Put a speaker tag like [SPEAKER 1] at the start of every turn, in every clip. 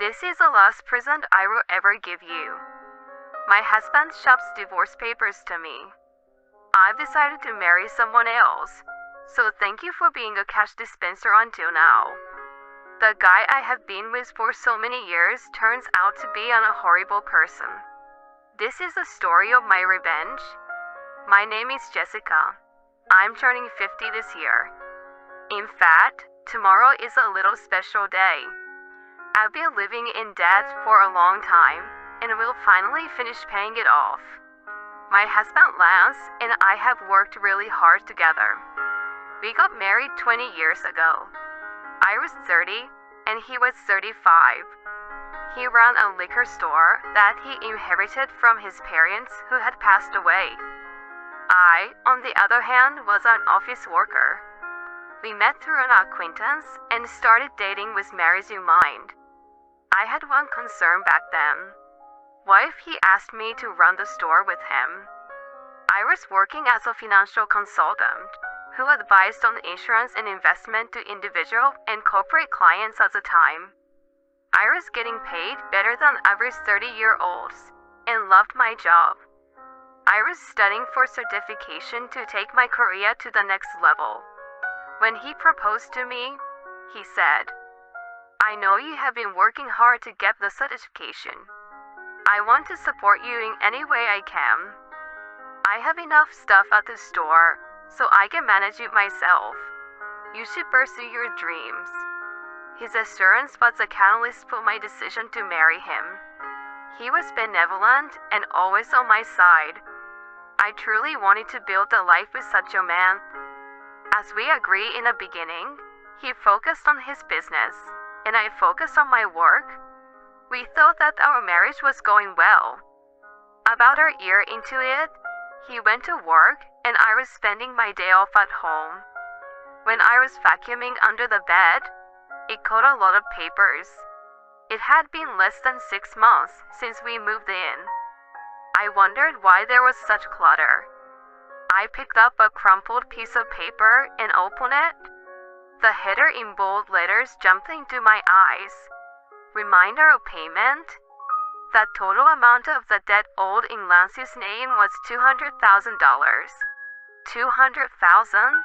[SPEAKER 1] This is the last present I will ever give you. My husband shops divorce papers to me. I've decided to marry someone else, so thank you for being a cash dispenser until now. The guy I have been with for so many years turns out to be a horrible person. This is the story of my revenge. My name is Jessica. I'm turning 50 this year. In fact, tomorrow is a little special day. I've been living in debt for a long time and will finally finish paying it off. My husband Lance and I have worked really hard together. We got married 20 years ago. I was 30 and he was 35. He ran a liquor store that he inherited from his parents who had passed away. I, on the other hand, was an office worker. We met through an acquaintance and started dating with marriage in mind. I had one concern back then. What if he asked me to run the store with him? I was working as a financial consultant who advised on insurance and investment to individual and corporate clients at the time. I was getting paid better than average 30-year-olds and loved my job. I was studying for certification to take my career to the next level. When he proposed to me, he said, "I know you have been working hard to get the certification. I want to support you in any way I can. I have enough stuff at the store, so I can manage it myself. You should pursue your dreams." His assurance was a catalyst for my decision to marry him. He was benevolent and always on my side. I truly wanted to build a life with such a man. As we agreed in the beginning, he focused on his business, and I focused on my work. We thought that our marriage was going well. About a year into it, he went to work and I was spending my day off at home. When I was vacuuming under the bed, it caught a lot of papers. It had been less than 6 months since we moved in. I wondered why there was such clutter. I picked up a crumpled piece of paper and opened it. The header in bold letters jumped into my eyes. Reminder of payment. The total amount of the debt owed in Lance's name was $200,000. 200,000?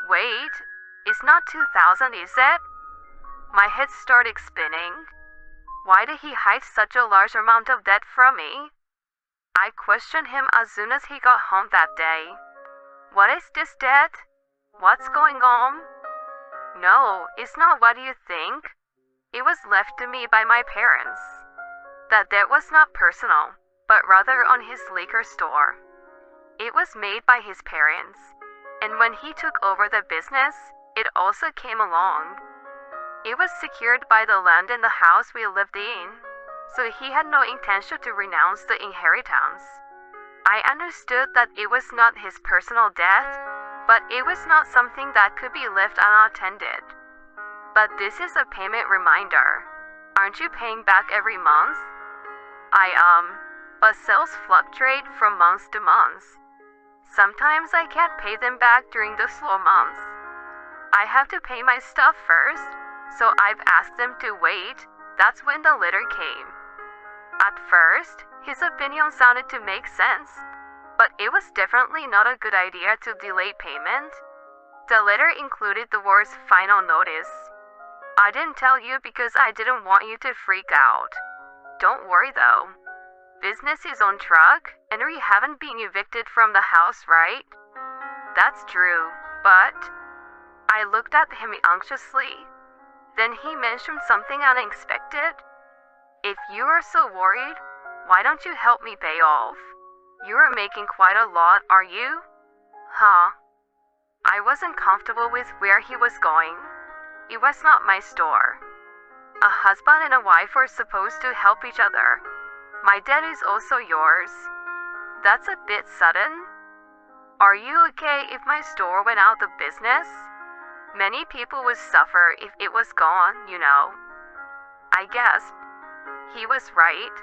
[SPEAKER 1] Wait, it's not 2,000, is it? My head started spinning. Why did he hide such a large amount of debt from me? I questioned him as soon as he got home that day. What is this debt? What's going on? No, it's not what you think. It was left to me by my parents. That debt was not personal, but rather on his liquor store. It was made by his parents, and when he took over the business, it also came along. It was secured by the land and the house we lived in, so he had no intention to renounce the inheritance. I understood that it was not his personal debt, but it was not something that could be left unattended. But this is a payment reminder. Aren't you paying back every month? But sales fluctuate from month to month. Sometimes I can't pay them back during the slow months. I have to pay my stuff first, so I've asked them to wait. That's when the letter came. At first, his opinion sounded to make sense, but it was definitely not a good idea to delay payment. The letter included the words "final notice." I didn't tell you because I didn't want you to freak out. Don't worry though. Business is on track, and we haven't been evicted from the house, right? That's true, but... I looked at him anxiously. Then he mentioned something unexpected. If you are so worried, why don't you help me pay off? You are making quite a lot, are you? Huh? I wasn't comfortable with where he was going. It was not my store. A husband and a wife are supposed to help each other. My debt is also yours. That's a bit sudden. Are you okay if my store went out of business? Many people would suffer if it was gone, you know. I guessed. He was right.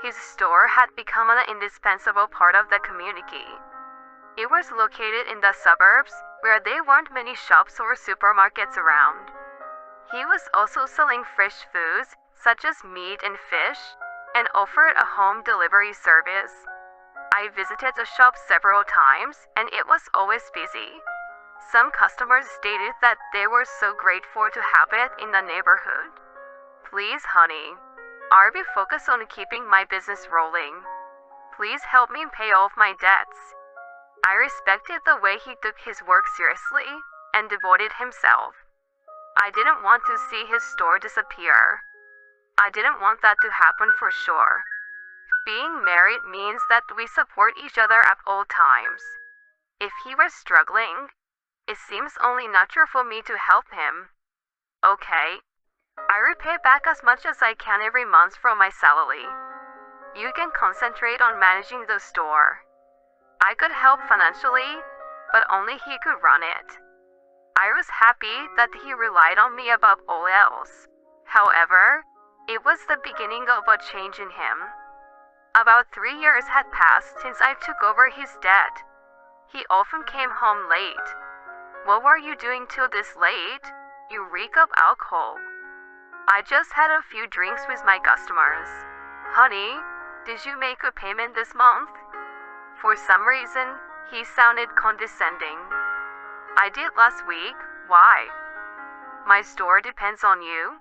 [SPEAKER 1] His store had become an indispensable part of the community. It was located in the suburbs where there weren't many shops or supermarkets around. He was also selling fresh foods, such as meat and fish, and offered a home delivery service. I visited the shop several times and it was always busy. Some customers stated that they were so grateful to have it in the neighborhood. Please, honey, I'll be focused on keeping my business rolling. Please help me pay off my debts. I respected the way he took his work seriously and devoted himself. I didn't want to see his store disappear. I didn't want that to happen for sure. Being married means that we support each other at all times. If he was struggling, it seems only natural for me to help him. Okay, I repay back as much as I can every month from my salary. You can concentrate on managing the store. I could help financially, but only he could run it. I was happy that he relied on me above all else. However, it was the beginning of a change in him. About 3 years had passed since I took over his debt. He often came home late. What were you doing till this late? You reek of alcohol. I just had a few drinks with my customers. Honey, did you make a payment this month? For some reason, he sounded condescending. I did last week. Why? My store depends on you.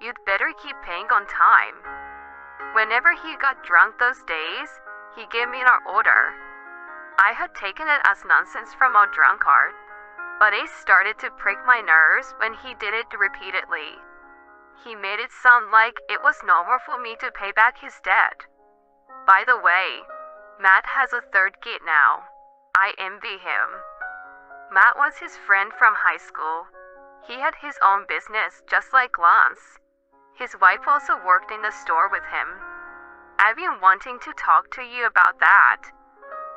[SPEAKER 1] You'd better keep paying on time. Whenever he got drunk those days, he gave me an order. I had taken it as nonsense from a drunkard, but it started to prick my nerves when he did it repeatedly. He made it sound like it was normal for me to pay back his debt. By the way, Matt has a third kid now. I envy him. Matt was his friend from high school. He had his own business just like Lance. His wife also worked in the store with him. I've been wanting to talk to you about that.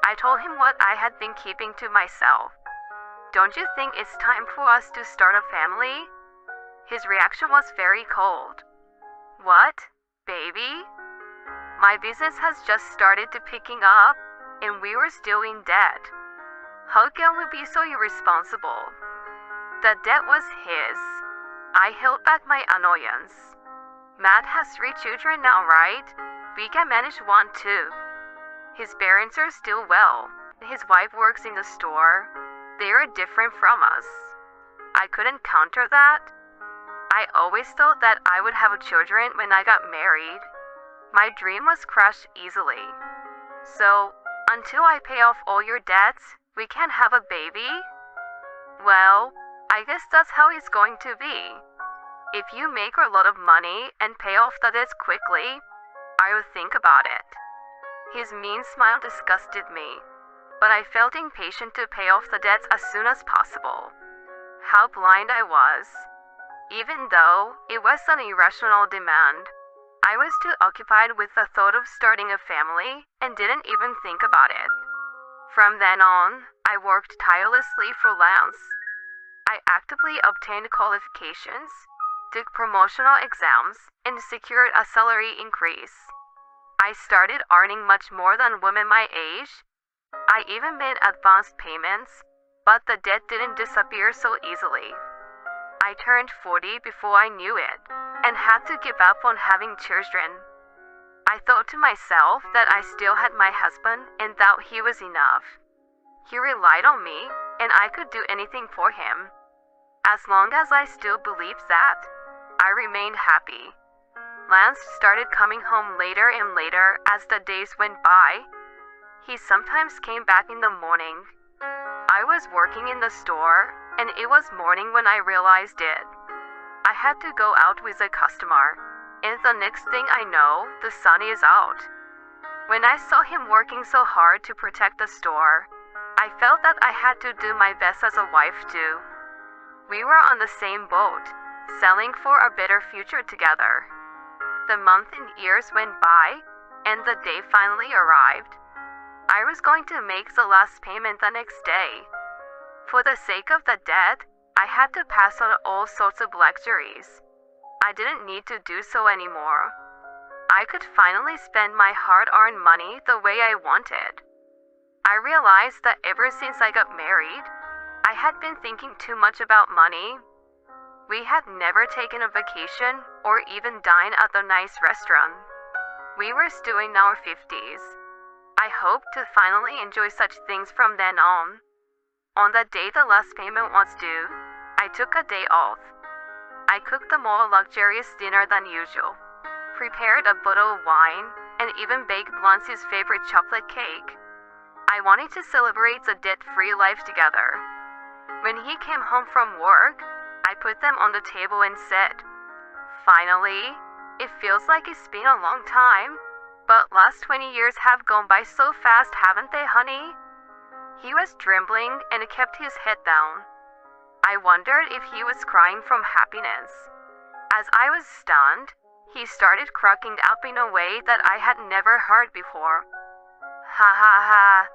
[SPEAKER 1] I told him what I had been keeping to myself. Don't you think it's time for us to start a family? His reaction was very cold. What? Baby? My business has just started to picking up, and we were still in debt. How can we be so irresponsible? The debt was his. I held back my annoyance. Matt has 3 children now, right? We can manage one too. His parents are still well. His wife works in the store. They are different from us. I couldn't counter that. I always thought that I would have children when I got married. My dream was crushed easily. So, until I pay off all your debts, we can't have a baby? Well, I guess that's how it's going to be. If you make a lot of money and pay off the debts quickly, I would think about it. His mean smile disgusted me, but I felt impatient to pay off the debts as soon as possible. How blind I was. Even though it was an irrational demand, I was too occupied with the thought of starting a family and didn't even think about it. From then on, I worked tirelessly for Lance. I actively obtained qualifications, took promotional exams, and secured a salary increase. I started earning much more than women my age. I even made advance payments, but the debt didn't disappear so easily. I turned 40 before I knew it, and had to give up on having children. I thought to myself that I still had my husband and that he was enough. He relied on me, and I could do anything for him. As long as I still believed that, I remained happy. Lance started coming home later and later as the days went by. He sometimes came back in the morning. I was working in the store, and it was morning when I realized it. I had to go out with a customer, and the next thing I know, the sun is out. When I saw him working so hard to protect the store, I felt that I had to do my best as a wife too. We were on the same boat, selling for a better future together. The months and years went by, and the day finally arrived. I was going to make the last payment the next day. For the sake of the debt, I had to pass on all sorts of luxuries. I didn't need to do so anymore. I could finally spend my hard-earned money the way I wanted. I realized that ever since I got married, I had been thinking too much about money. We had never taken a vacation or even dined at a nice restaurant. We were still in our 50s. I hoped to finally enjoy such things from then on. On the day the last payment was due, I took a day off. I cooked a more luxurious dinner than usual, prepared a bottle of wine, and even baked Blancy's favorite chocolate cake. I wanted to celebrate the debt-free life together. When he came home from work, I put them on the table and said, "Finally, it feels like it's been a long time, but last 20 years have gone by so fast, haven't they, honey?" He was trembling and kept his head down. I wondered if he was crying from happiness. As I was stunned, he started cracking up in a way that I had never heard before. "Ha ha ha.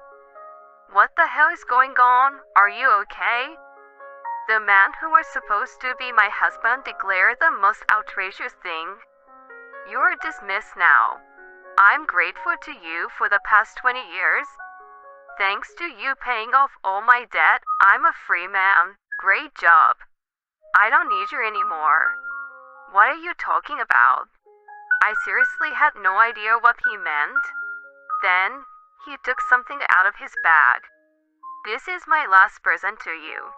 [SPEAKER 1] What the hell is going on? Are you okay?" The man who was supposed to be my husband declared the most outrageous thing. "You're dismissed now. I'm grateful to you for the past 20 years. Thanks to you paying off all my debt, I'm a free man. Great job. I don't need you anymore." What are you talking about? I seriously had no idea what he meant. Then, he took something out of his bag. "This is my last present to you."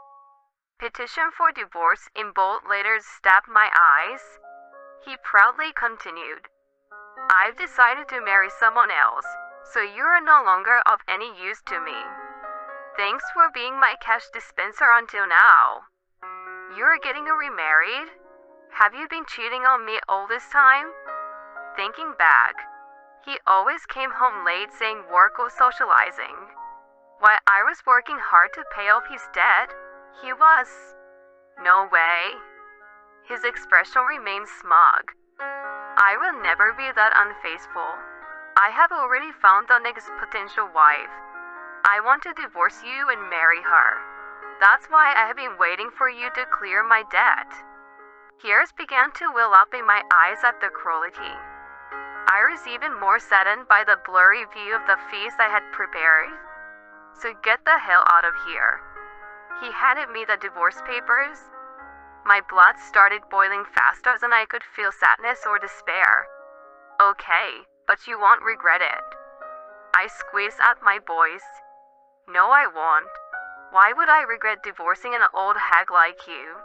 [SPEAKER 1] Petition for divorce in bold letters stabbed my eyes. He proudly continued, "I've decided to marry someone else, so you are no longer of any use to me. Thanks for being my cash dispenser until now. You're getting remarried? Have you been cheating on me all this time?" Thinking back, he always came home late saying work or socializing. While I was working hard to pay off his debt, he was. No way. His expression remained smug. "I will never be that unfaithful. I have already found the next potential wife. I want to divorce you and marry her. That's why I have been waiting for you to clear my debt." Tears began to well up in my eyes at the cruelty. I was even more saddened by the blurry view of the feast I had prepared. "So get the hell out of here." He handed me the divorce papers. My blood started boiling faster than I could feel sadness or despair. "Okay, but you won't regret it." I squeezed out my voice. "No, I won't. Why would I regret divorcing an old hag like you?"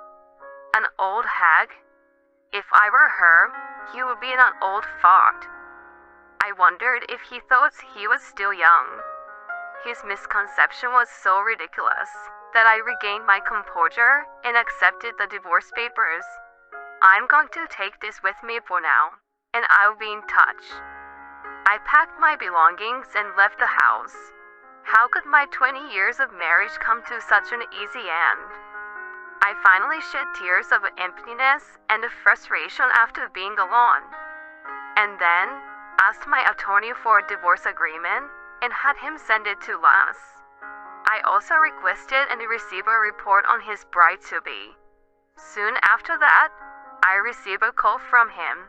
[SPEAKER 1] An old hag? If I were her, he would be an old fart. I wondered if he thought he was still young. His misconception was so ridiculous that I regained my composure and accepted the divorce papers. "I'm going to take this with me for now, and I'll be in touch." I packed my belongings and left the house. How could my 20 years of marriage come to such an easy end? I finally shed tears of emptiness and frustration after being alone, and then asked my attorney for a divorce agreement and had him send it to Lance. I also requested and received a report on his bride-to-be. Soon after that, I received a call from him.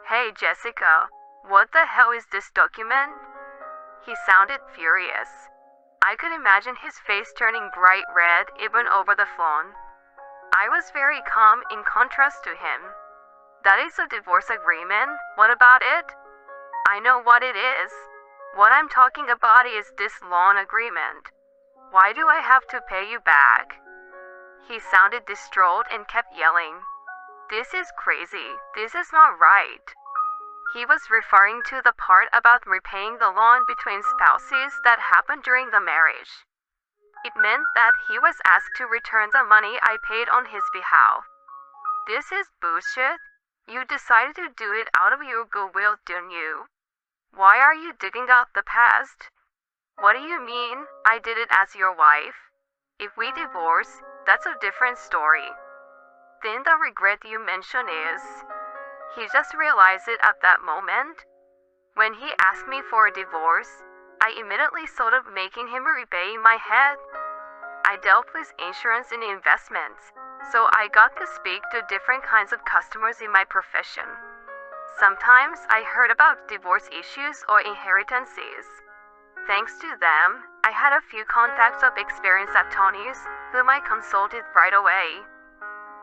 [SPEAKER 1] "Hey Jessica, what the hell is this document?" He sounded furious. I could imagine his face turning bright red even over the phone. I was very calm in contrast to him. "That is a divorce agreement. What about it?" "I know what it is. What I'm talking about is this loan agreement. Why do I have to pay you back?" He sounded distraught and kept yelling, "This is crazy. This is not right." He was referring to the part about repaying the loan between spouses that happened during the marriage. It meant that he was asked to return the money I paid on his behalf. This is bullshit. You decided to do it out of your goodwill, didn't you? Why are you digging up the past? What do you mean I did it as your wife? If we divorce, that's a different story. Then the regret you mention is, he just realized it at that moment. When he asked me for a divorce, I immediately thought of making him repay in my head. I dealt with insurance and investments, so I got to speak to different kinds of customers in my profession. Sometimes I heard about divorce issues or inheritances. Thanks to them, I had a few contacts of experienced attorneys whom I consulted right away.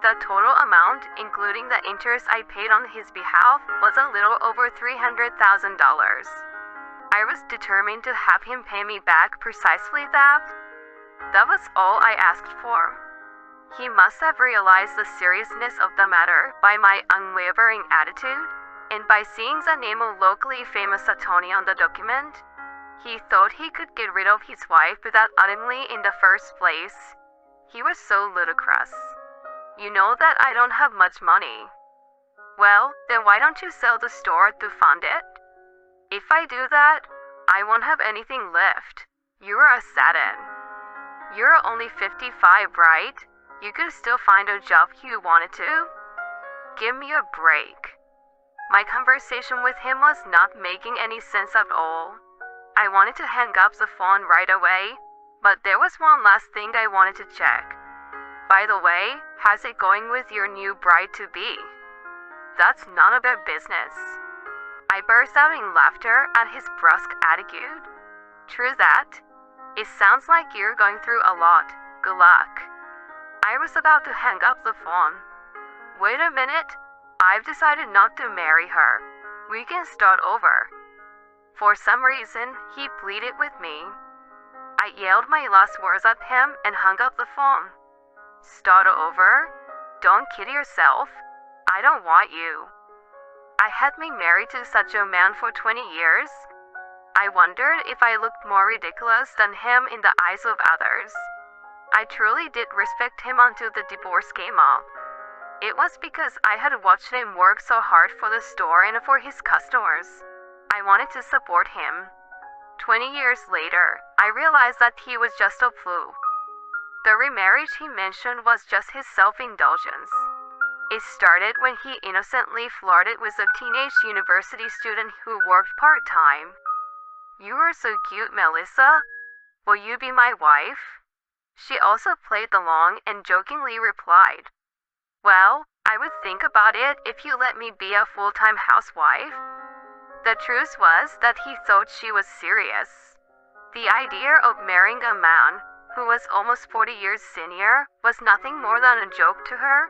[SPEAKER 1] The total amount, including the interest I paid on his behalf, was a little over $300,000. I was determined to have him pay me back precisely that. That was all I asked for. He must have realized the seriousness of the matter by my unwavering attitude, and by seeing the name of locally famous attorney on the document. He thought he could get rid of his wife without Adamli in the first place. He was so ludicrous. You know that I don't have much money. Well, then why don't you sell the store to fund it? If I do that, I won't have anything left. You're a Saturn. You're only 55, right? You could still find a job you wanted to. Give me a break. My conversation with him was not making any sense at all. I wanted to hang up the phone right away, but there was one last thing I wanted to check. By the way, how's it going with your new bride-to-be? That's none of their business. I burst out in laughter at his brusque attitude. True that. It sounds like you're going through a lot. Good luck. I was about to hang up the phone. Wait a minute. I've decided not to marry her. We can start over. For some reason, he pleaded with me. I yelled my last words at him and hung up the phone. Start over? Don't kid yourself. I don't want you. I had been married to such a man for 20 years. I wondered if I looked more ridiculous than him in the eyes of others. I truly did respect him until the divorce came up. It was because I had watched him work so hard for the store and for his customers. I wanted to support him. 20 years later, I realized that he was just a fool. The remarriage he mentioned was just his self-indulgence. It started when he innocently flirted with a teenage university student who worked part-time. You are so cute, Melissa. Will you be my wife? She also played along and jokingly replied, Well, I would think about it if you let me be a full-time housewife. The truth was that he thought she was serious. The idea of marrying a man who was almost 40 years senior was nothing more than a joke to her.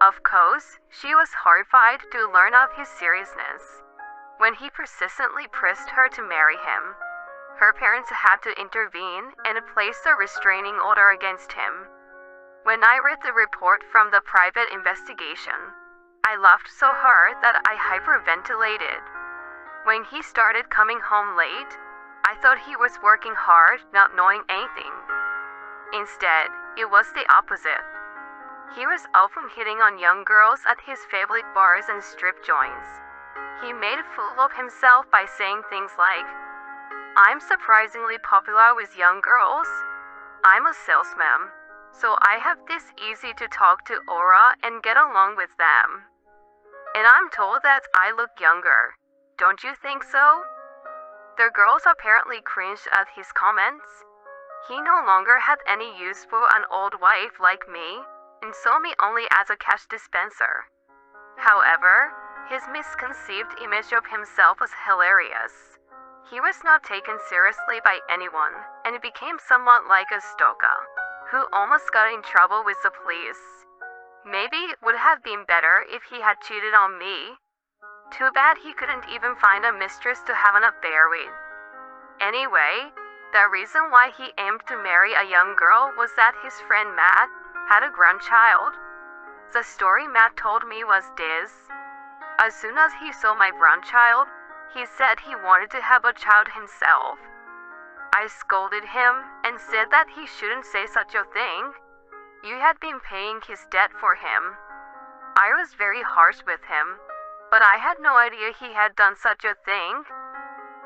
[SPEAKER 1] Of course, she was horrified to learn of his seriousness. When he persistently pressed her to marry him, her parents had to intervene and place a restraining order against him. When I read the report from the private investigation, I laughed so hard that I hyperventilated. When he started coming home late, I thought he was working hard, not knowing anything. Instead, it was the opposite. He was often hitting on young girls at his favorite bars and strip joints. He made a fool of himself by saying things like, I'm surprisingly popular with young girls. I'm a salesman, so I have this easy to talk to aura and get along with them. And I'm told that I look younger. Don't you think so? The girls apparently cringed at his comments. He no longer had any use for an old wife like me, and saw me only as a cash dispenser. However, his misconceived image of himself was hilarious. He was not taken seriously by anyone, and became somewhat like a stalker, who almost got in trouble with the police. Maybe it would have been better if he had cheated on me. Too bad he couldn't even find a mistress to have an affair with. Anyway, the reason why he aimed to marry a young girl was that his friend Matt had a grandchild. The story Matt told me was this. As soon as he saw my grandchild, he said he wanted to have a child himself. I scolded him and said that he shouldn't say such a thing. You had been paying his debt for him. I was very harsh with him, but I had no idea he had done such a thing.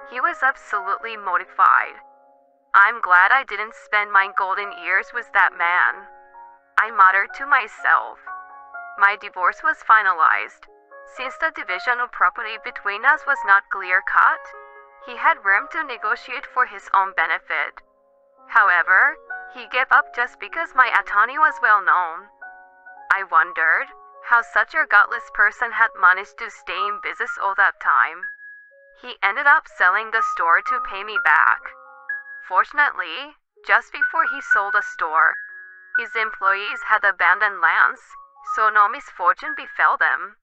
[SPEAKER 1] He was absolutely mortified. I'm glad I didn't spend my golden years with that man. I muttered to myself. My divorce was finalized. Since the division of property between us was not clear-cut, he had room to negotiate for his own benefit. However, he gave up just because my attorney was well known. I wondered how such a godless person had managed to stay in business all that time. He ended up selling the store to pay me back. Fortunately, just before he sold the store, his employees had abandoned lands, so no misfortune befell them.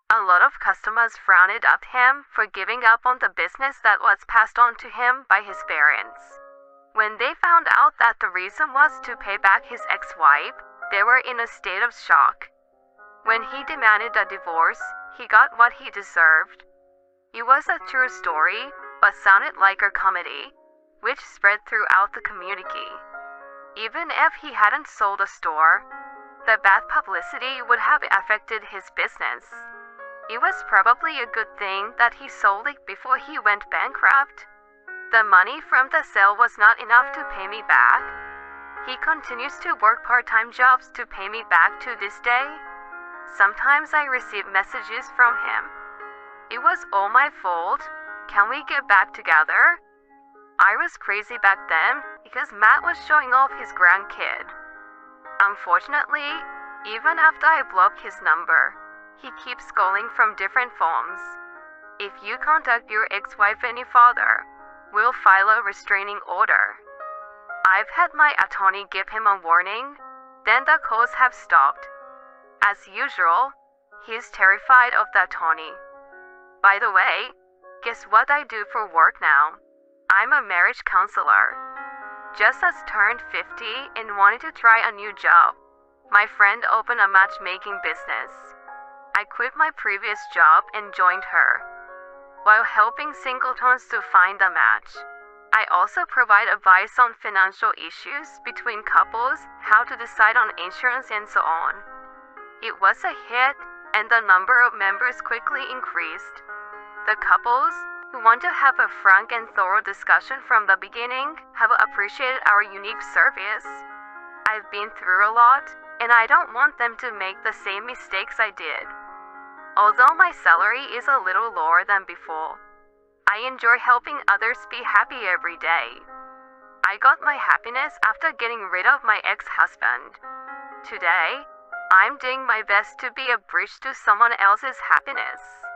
[SPEAKER 1] A lot of customers frowned at him for giving up on the business that was passed on to him by his parents. When they found out that the reason was to pay back his ex-wife, they were in a state of shock. When he demanded a divorce, he got what he deserved. It was a true story, but sounded like a comedy, which spread throughout the community. Even if he hadn't sold a store, the bad publicity would have affected his business. It was probably a good thing that he sold it before he went bankrupt. The money from the sale was not enough to pay me back. He continues to work part-time jobs to pay me back to this day. Sometimes I receive messages from him. It was all my fault. Can we get back together? I was crazy back then because Matt was showing off his grandkid. Unfortunately, even after I block his number, he keeps calling from different phones. If you contact your ex-wife any further, we'll file a restraining order. I've had my attorney give him a warning, then the calls have stopped. As usual, he's terrified of the attorney. By the way, guess what I do for work now? I'm a marriage counselor. Just as turned 50 and wanted to try a new job, my friend opened a matchmaking business. I quit my previous job and joined her. While helping singletons to find a match, I also provide advice on financial issues between couples, how to decide on insurance, and so on. It was a hit, and the number of members quickly increased. The couples who want to have a frank and thorough discussion from the beginning have appreciated our unique service. I've been through a lot, and I don't want them to make the same mistakes I did. Although my salary is a little lower than before, I enjoy helping others be happy every day. I got my happiness after getting rid of my ex-husband. Today, I'm doing my best to be a bridge to someone else's happiness.